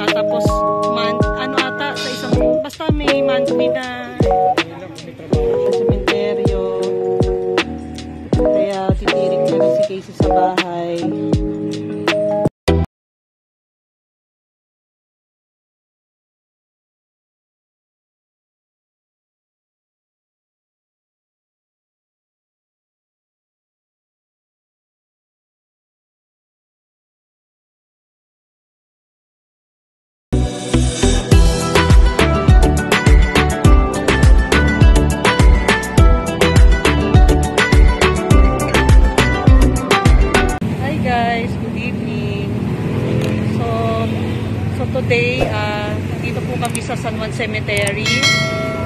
Tatapos month, ano ata, sa isang, basta may monthly na sementeryo. Kaya titirik na lang si Casey sa bahay. Today, dito po kami sa San Juan Cemetery.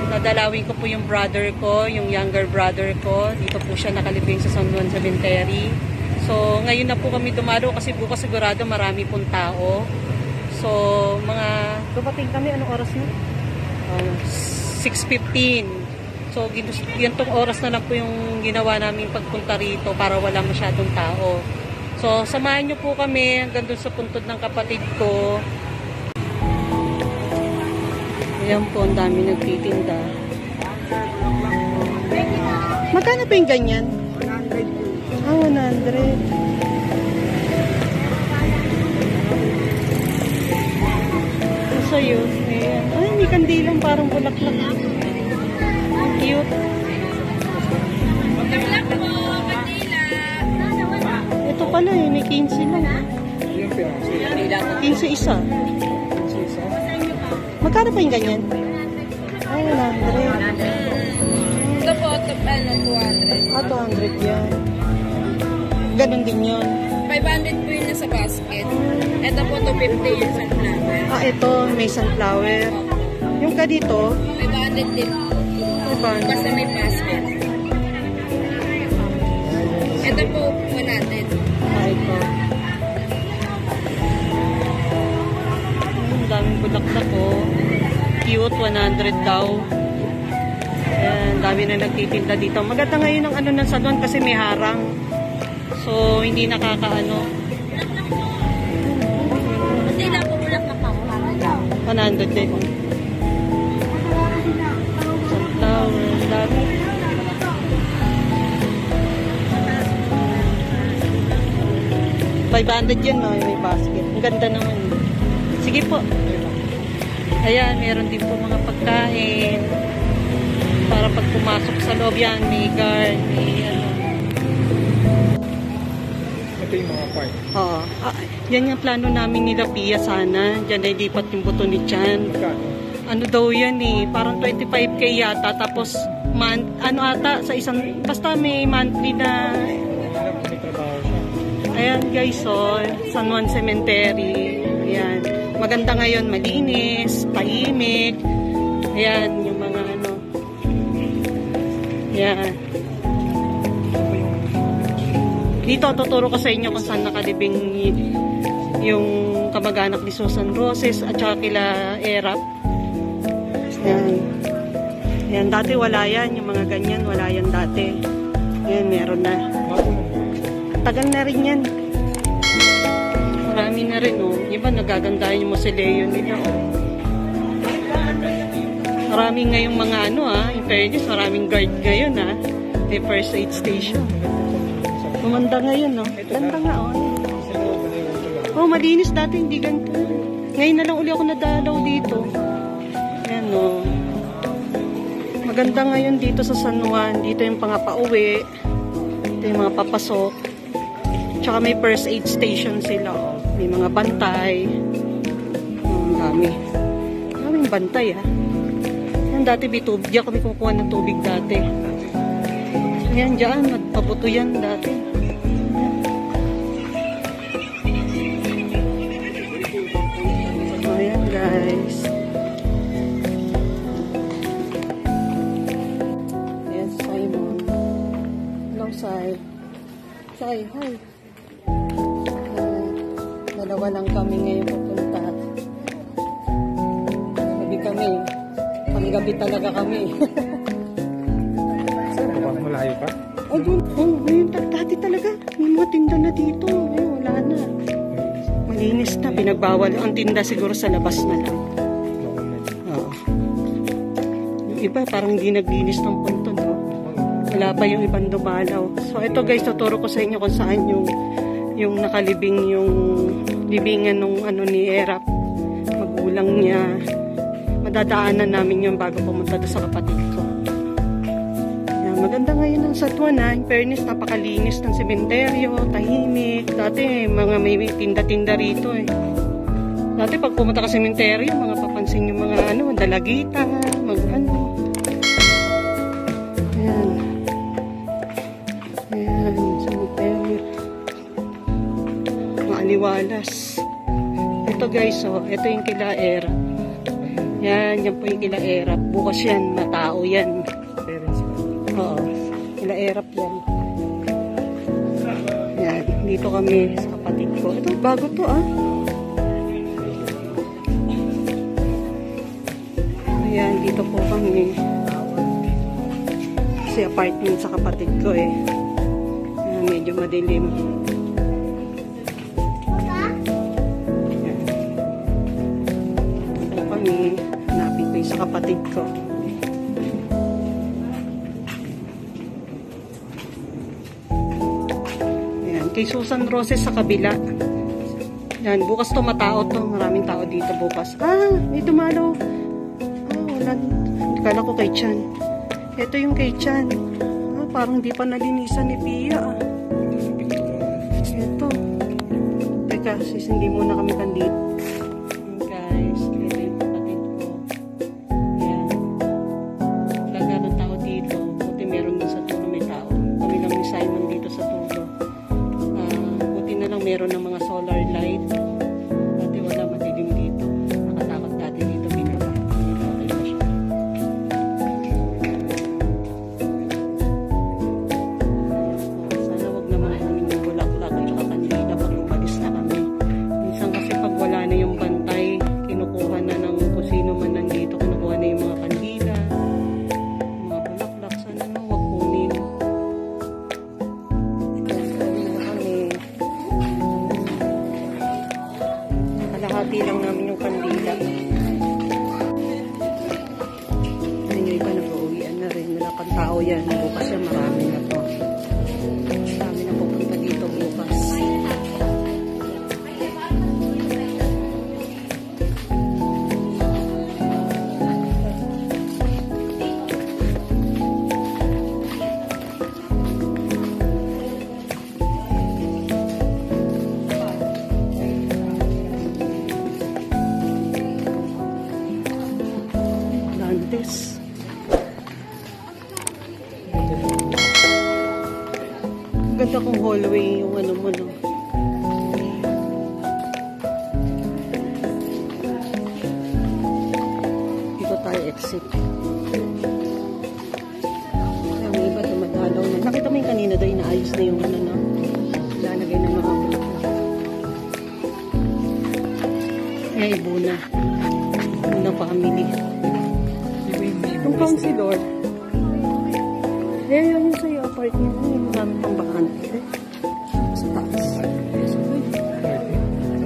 Dadalawin ko po yung brother ko, yung younger brother ko. Dito po siya nakalibing sa San Juan Cemetery. So, ngayon na po kami dumalo kasi bukas sigurado marami pong tao. So, dumating kami, anong oras na? 6:15. So, gantong oras na lang po yung ginawa namin pagpunta rito para wala masyadong tao. So, samahan nyo po kami hanggang dun sa puntod ng kapatid ko. Ayan po, ang dami nagtitinda. Magkano pa yung ganyan? 100. Ah, 100. Ito sa'yo. Ayan. Ay, may kandilang parang bulaklak. Cute. Ito pala eh, may 15 lang. 15 isa. Magkano pa yung ganyan? Ay, 100. Ito po, 200. Ah, 200 yan. Ganon din yun. 500 po yun nasa basket. Ito po, 250 yung sunflower. Ah, ito, may sunflower. Yung ka dito? 500 din po. 500. Basta may basket. Ito po, 100. Ah, ito. Ang daming bulaklak ko. Cute, 100 daw. Ayan, dami na nagtitinda dito. Maganda ngayon ang ano ng San Juan kasi may harang. So, hindi nakakaano. Hindi lang po bulaklak pa. 100 din. Sunflower, dami. $500 yun, no? May basket. Ang ganda naman. Sige po. Ayan, meron din po mga pagkain. Para pag pumasok sa loob yan, may guard, may ano. Ito yung mga part. Oo. Yan yung plano namin nila Pia sana. Diyan na ilipat yung buto ni Chan. Ano daw yan eh. Parang 25K yata. Tapos, ano ata, sa isang, basta may monthly na. May trabaho siya. Ayan guys, so, San Juan Cemetery. Ayan. Maganda ngayon, malinis, tahimik. Ayan, yung mga ano. Ayan. Dito, tuturo ko sa inyo kung saan nakalibing yung kamag-anak ni Susan Roses at saka kila Erap. Ayan. Ayan, dati wala yan. Yung mga ganyan, wala yan dati. Ayan, meron na. Tagal na rin yan. Marami na rin, oh. Iba, nagagandahan yung mausoleo nila, oh. Maraming ngayong mga ano, in fairness, maraming guard ngayon, May first aid station. Gumanda ngayon, no? Ganda nga, oh. Oh, malinis dati, hindi ganito. Ngayon na lang uli ako nadalaw dito. Ayan, oh. Maganda ngayon dito sa San Juan. Dito yung pangapauwi. Dito yung mga papasok. Tsaka may first aid station sila, oh. May mga bantay. Ang dami. Daming bantay, Yan dati may tubig. Diyan kami kumukuha ng tubig dati. Yan dyan. Nagpabuto yan dati. Ayan guys. Ayan si Simon. Hello, Sai. Sai, hi. Dalawa lang kami ngayon pupunta. Gabi kami. Panggabi talaga kami. Saan? Malayo pa? Ayun, ngayon dati talaga. May mga tinda na dito. Ngayon, wala na. Malinis na, pinagbawal ang tinda siguro sa labas na lang. Oo. Yung iba parang hindi naglinis ng punto, no? Wala pa yung ibang dumalaw. So ito guys, tuturo ko sa inyo kung saan yung nakalibing yung libingan nung ano ni Erap, magulang niya. Madadaanan namin yung bago pumunta doon sa kapatid ko. Yan, maganda ngayon ang Satwa na. In fairness, napakalinis ng sementeryo, tahimik. Dati mga may tinda-tinda rito eh. Dati pag pumunta ka sa sementeryo, mga papansin yung mga ano, dalagita, mga ano. Ayan. Ayan, sementeryo. Mga aliwalas. Ito guys, oh, ito yung kila Erap. Yan, yan po yung kila Erap. Bukas yan, matao yan. Parents ba? Oo, kila Erap yan. Yan, dito kami sa kapatid ko. Ito, bago to ah. Ayan, dito po kami. Kasi apartment sa kapatid ko eh. Ayan, medyo madilim. Dito kami. Hanapin ko yung sa kapatid ko. Ayan, kay Susan Roses sa kabila. Yan, bukas to matao to. Maraming tao dito bukas. Ah, may dumalaw. Ah, wala. Kala ko kay Chan. Ito yung kay Chan. Ah, parang di pa nalinisan ni Pia. Ah. Ito. Teka, sis, hindi muna kami kandito. Guys, ito yung kapatid ko. Yan. Wala ganun tao dito. Buti meron din sa tulo may tao. Kami lang ni Simon dito sa tulo. Buti na lang meron ng mga solar light. Dati wala, madilim dito. Nakatakot dati dito binula. Okay na siya. Sana wag naman kaming bulaklak at saka kandila pag umalis na kami. Minsan kasi pag wala na yung bantay, kinukuha na ng kung sino man nandito, kinukuha na yung mga kandila, mga bulaklak. Sana no, wag kunin. Kalahati lang namin yung kandila. Ayun yung iba nag-uwian na rin. Wala pang tao yan. Bukas yan marami na to. Marami na pupunta dito bukas. Landes. Ganda kong hallway yung ano mo, no? Dito tayo exit. Yung iba dumadalaw na. Nakita mo yung kanina daw inaayos na yung ano, no? Lalagay ng mga bulaklak. May ibuna. Ibuna family. Yung counselor. Yun yung sa'yo apartment mo. Yung marami pang bakante. Sa taas.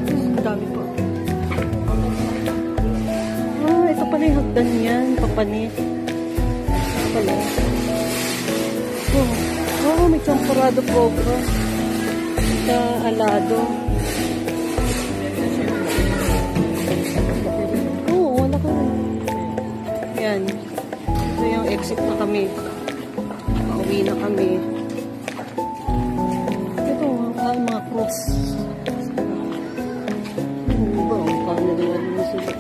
Ang dami pa. Ah, ito pala yung hagdan yan. Papanik. Ito pala. Oh, may champorado program. Sa alado. Oo, wala ka na. Yan. Ito yung exit na kami. Pauwi na kami. Ito, ang mga cross. Ano ba? Ang panaliwan mo sila.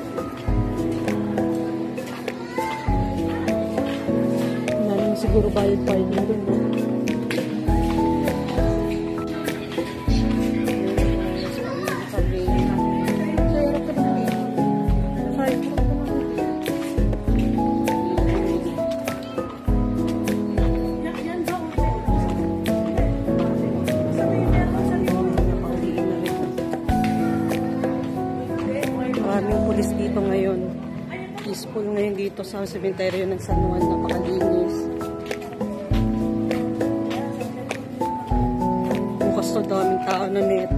Wala lang siguro bayad parking doon, no? Maraming pulis dito ngayon. Peaceful ngayon dito sa sementeryo ng San Juan. Napakalinis. Bukas to daming tao na net.